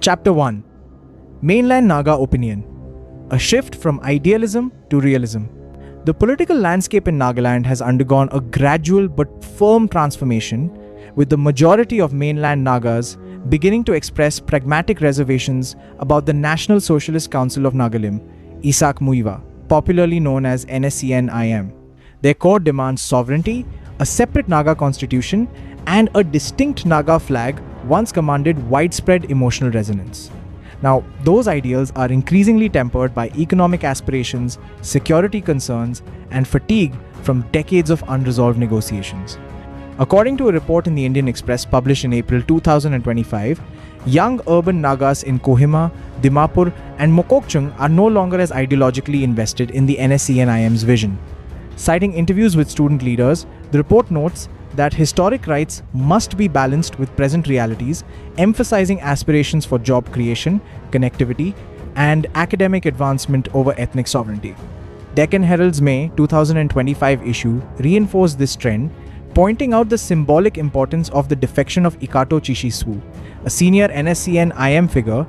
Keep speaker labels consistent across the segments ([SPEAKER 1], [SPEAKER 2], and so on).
[SPEAKER 1] Chapter 1. Mainland Naga Opinion. A shift from idealism to realism. The political landscape in Nagaland has undergone a gradual but firm transformation, with the majority of mainland Nagas beginning to express pragmatic reservations about the National Socialist Council of Nagalim, Isak Muiwa, popularly known as NSCN IM. Their core demands sovereignty, a separate Naga constitution, and a distinct Naga flag once commanded widespread emotional resonance. Now, those ideals are increasingly tempered by economic aspirations, security concerns, and fatigue from decades of unresolved negotiations. According to a report in the Indian Express published in April 2025, young urban Nagas in Kohima, Dimapur, and Mokokchung are no longer as ideologically invested in the NSCN IM's vision. Citing interviews with student leaders, the report notes that historic rights must be balanced with present realities, emphasizing aspirations for job creation, connectivity, and academic advancement over ethnic sovereignty. Deccan Herald's May 2025 issue reinforced this trend, pointing out the symbolic importance of the defection of Ikato Chishiswu, a senior NSCN IM figure,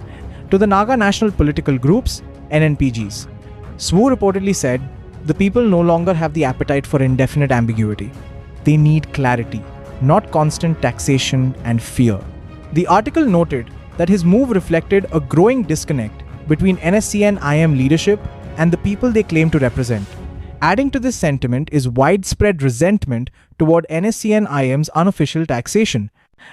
[SPEAKER 1] to the Naga national political groups, NNPGs. Swu reportedly said, "The people no longer have the appetite for indefinite ambiguity. They need clarity, not constant taxation and fear." The article noted that his move reflected a growing disconnect between NSCN IM leadership and the people they claim to represent. Adding to this sentiment is widespread resentment toward NSCN IM's unofficial taxation.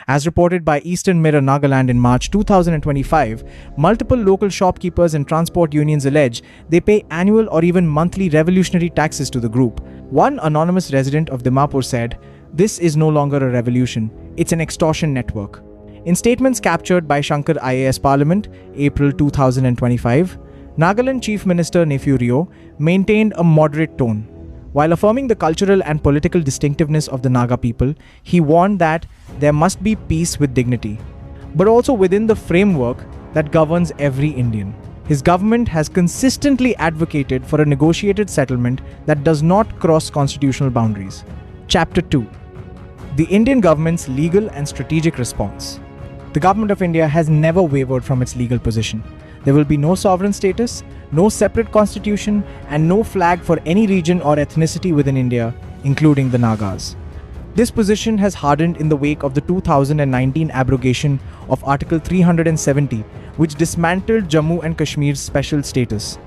[SPEAKER 1] As reported by Eastern Mirror Nagaland in March 2025, multiple local shopkeepers and transport unions allege they pay annual or even monthly revolutionary taxes to the group. One anonymous resident of Dimapur said, "This is no longer a revolution, it's an extortion network." In statements captured by Shankar IAS Parliament, April 2025, Nagaland Chief Minister Nephew Rio maintained a moderate tone. While affirming the cultural and political distinctiveness of the Naga people, he warned that there must be peace with dignity, but also within the framework that governs every Indian. His government has consistently advocated for a negotiated settlement that does not cross constitutional boundaries. Chapter 2. The Indian government's legal and strategic response. The Government of India has never wavered from its legal position. There will be no sovereign status, no separate constitution, and no flag for any region or ethnicity within India, including the Nagas. This position has hardened in the wake of the 2019 abrogation of Article 370, which dismantled Jammu and Kashmir's special status.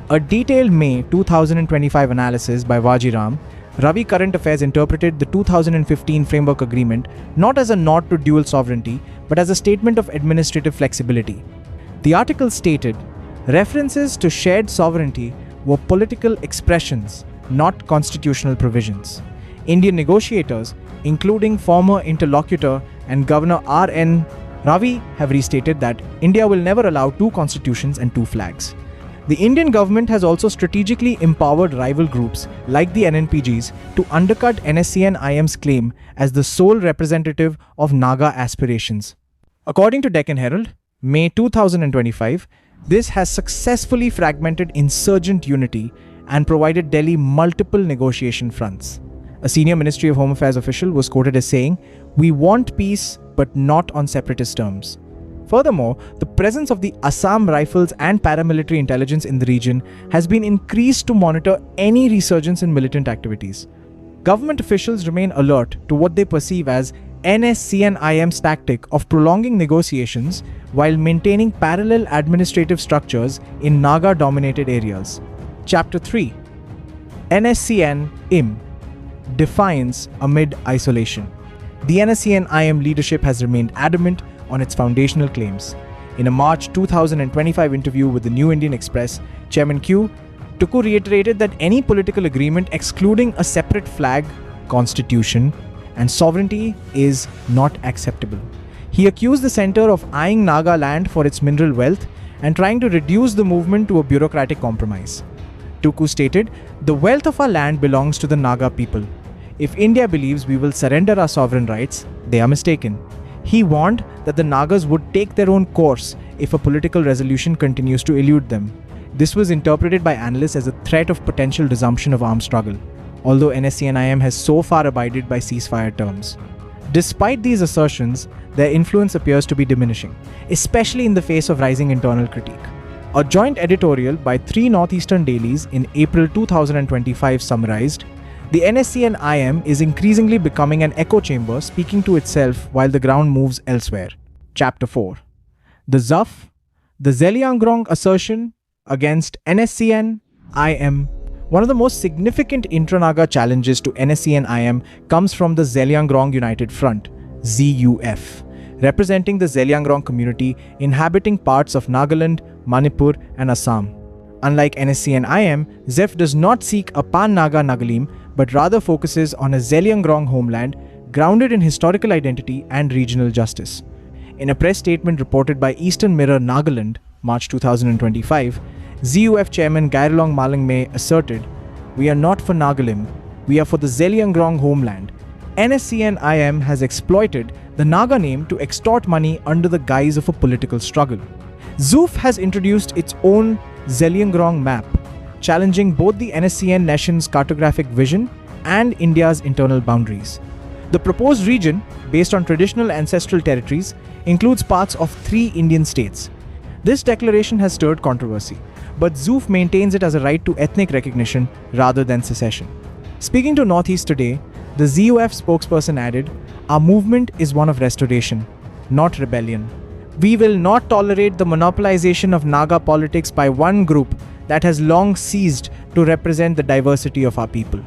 [SPEAKER 1] A detailed May 2025 analysis by Vajiram, Ravi Current Affairs interpreted the 2015 Framework Agreement not as a nod to dual sovereignty, but as a statement of administrative flexibility. The article stated, references to shared sovereignty were political expressions, not constitutional provisions. Indian negotiators, including former interlocutor and Governor R.N. Ravi, have restated that India will never allow two constitutions and two flags. The Indian government has also strategically empowered rival groups like the NNPGs to undercut NSCN IM's claim as the sole representative of Naga aspirations. According to Deccan Herald, May 2025, this has successfully fragmented insurgent unity and provided Delhi multiple negotiation fronts. A senior Ministry of Home Affairs official was quoted as saying, "We want peace, but not on separatist terms." Furthermore, the presence of the Assam Rifles and paramilitary intelligence in the region has been increased to monitor any resurgence in militant activities. Government officials remain alert to what they perceive as NSCN IM's tactic of prolonging negotiations while maintaining parallel administrative structures in Naga-dominated areas. Chapter 3. NSCN IM Defiance amid isolation. The NSCN IM leadership has remained adamant on its foundational claims. In a March 2025 interview with the New Indian Express, Chairman Q. Tuku reiterated that any political agreement excluding a separate flag, constitution, and sovereignty is not acceptable. He accused the centre of eyeing Naga land for its mineral wealth and trying to reduce the movement to a bureaucratic compromise. Tuku stated, "The wealth of our land belongs to the Naga people. If India believes we will surrender our sovereign rights, they are mistaken." He warned that the Nagas would take their own course if a political resolution continues to elude them. This was interpreted by analysts as a threat of potential resumption of armed struggle, although NSCN IM has so far abided by ceasefire terms. Despite these assertions, their influence appears to be diminishing, especially in the face of rising internal critique. A joint editorial by 3 northeastern dailies in April 2025 summarized, "The NSCN IM is increasingly becoming an echo chamber speaking to itself while the ground moves elsewhere." Chapter 4. The ZUF, the Zeliangrong Assertion against NSCN IM. One of the most significant intra-Naga challenges to NSCN IM comes from the Zeliangrong United Front, ZUF, representing the Zeliangrong community inhabiting parts of Nagaland, Manipur, and Assam. Unlike NSCN IM, ZUF does not seek a pan-Naga Nagalim, but rather focuses on a Zeliangrong homeland grounded in historical identity and regional justice. In a press statement reported by Eastern Mirror Nagaland, March 2025, ZUF chairman Gairlong Malangme asserted, "We are not for Nagalim, we are for the Zeliangrong homeland. NSCN IM has exploited the Naga name to extort money under the guise of a political struggle." ZUF has introduced its own Zeliangrong Map, challenging both the NSCN nation's cartographic vision and India's internal boundaries. The proposed region, based on traditional ancestral territories, includes parts of 3 Indian states. This declaration has stirred controversy, but ZUF maintains it as a right to ethnic recognition rather than secession. Speaking to Northeast Today, the ZUF spokesperson added, "Our movement is one of restoration, not rebellion. We will not tolerate the monopolization of Naga politics by one group that has long ceased to represent the diversity of our people."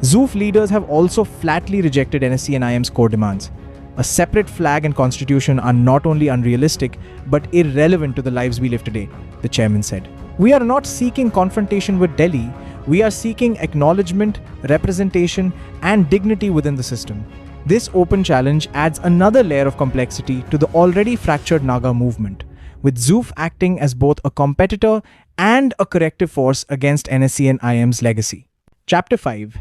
[SPEAKER 1] ZUF leaders have also flatly rejected NSCN IM's core demands. A separate flag and constitution are not only unrealistic, but irrelevant to the lives we live today, the chairman said. "We are not seeking confrontation with Delhi, we are seeking acknowledgement, representation, and dignity within the system." This open challenge adds another layer of complexity to the already fractured Naga movement, with ZUF acting as both a competitor and a corrective force against NSCN IM's legacy. Chapter 5.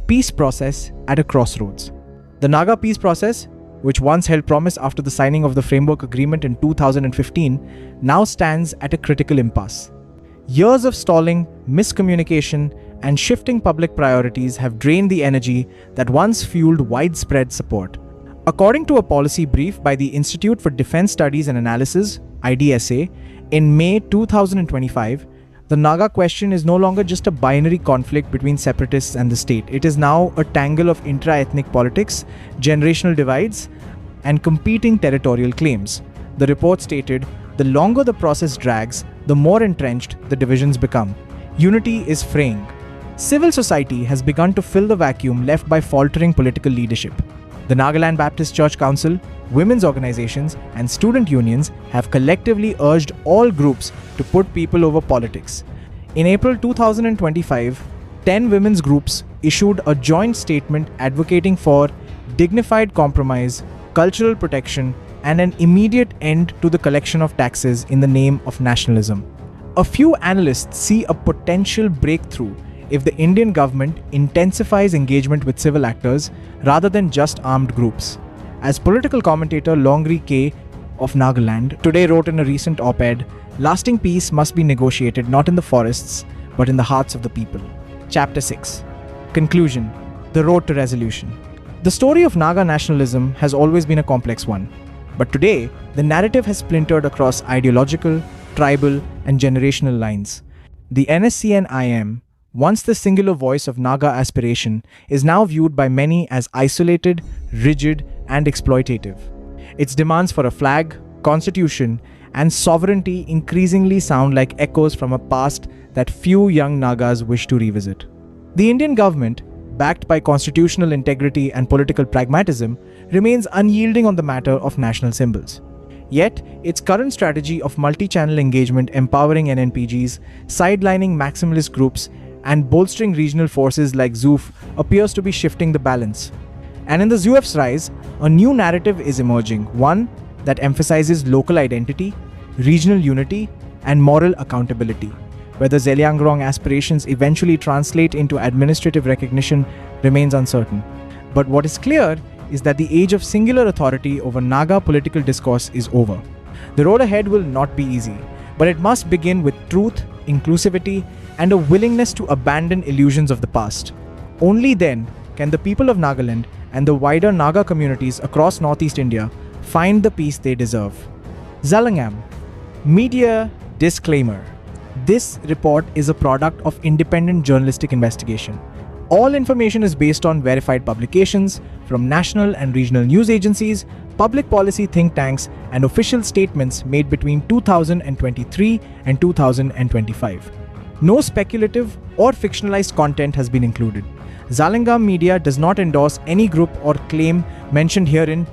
[SPEAKER 1] Peace Process at a Crossroads. The Naga peace process, which once held promise after the signing of the Framework Agreement in 2015, now stands at a critical impasse. Years of stalling, miscommunication, and shifting public priorities have drained the energy that once fueled widespread support. According to a policy brief by the Institute for Defense Studies and Analysis, IDSA, in May 2025, the Naga question is no longer just a binary conflict between separatists and the state. It is now a tangle of intra-ethnic politics, generational divides, and competing territorial claims. The report stated, "The longer the process drags, the more entrenched the divisions become. Unity is fraying. Civil society has begun to fill the vacuum left by faltering political leadership. The Nagaland Baptist Church Council, women's organizations, and student unions have collectively urged all groups to put people over politics." In April 2025, 10 women's groups issued a joint statement advocating for dignified compromise, cultural protection, and an immediate end to the collection of taxes in the name of nationalism. A few analysts see a potential breakthrough if the Indian government intensifies engagement with civil actors rather than just armed groups. As political commentator Longri K of Nagaland today wrote in a recent op-ed, "Lasting peace must be negotiated not in the forests, but in the hearts of the people." Chapter 6. Conclusion. The road to resolution. The story of Naga nationalism has always been a complex one, but today the narrative has splintered across ideological, tribal, and generational lines. The NSCN IM, once the singular voice of Naga aspiration, is now viewed by many as isolated, rigid, and exploitative. Its demands for a flag, constitution, and sovereignty increasingly sound like echoes from a past that few young Nagas wish to revisit. The Indian government, backed by constitutional integrity and political pragmatism, remains unyielding on the matter of national symbols. Yet, its current strategy of multi-channel engagement empowering NNPGs, sidelining maximalist groups, and bolstering regional forces like ZUF appears to be shifting the balance. And in the ZUF's rise, a new narrative is emerging, one that emphasizes local identity, regional unity, and moral accountability. Whether Zeliangrong aspirations eventually translate into administrative recognition remains uncertain. But what is clear is that the age of singular authority over Naga political discourse is over. The road ahead will not be easy, but it must begin with truth, inclusivity, and a willingness to abandon illusions of the past. Only then can the people of Nagaland and the wider Naga communities across Northeast India find the peace they deserve. Zalengam Media disclaimer. This report is a product of independent journalistic investigation. All information is based on verified publications from national and regional news agencies, public policy think tanks, and official statements made between 2023 and 2025. No speculative or fictionalized content has been included. Zalengam Media does not endorse any group or claim mentioned herein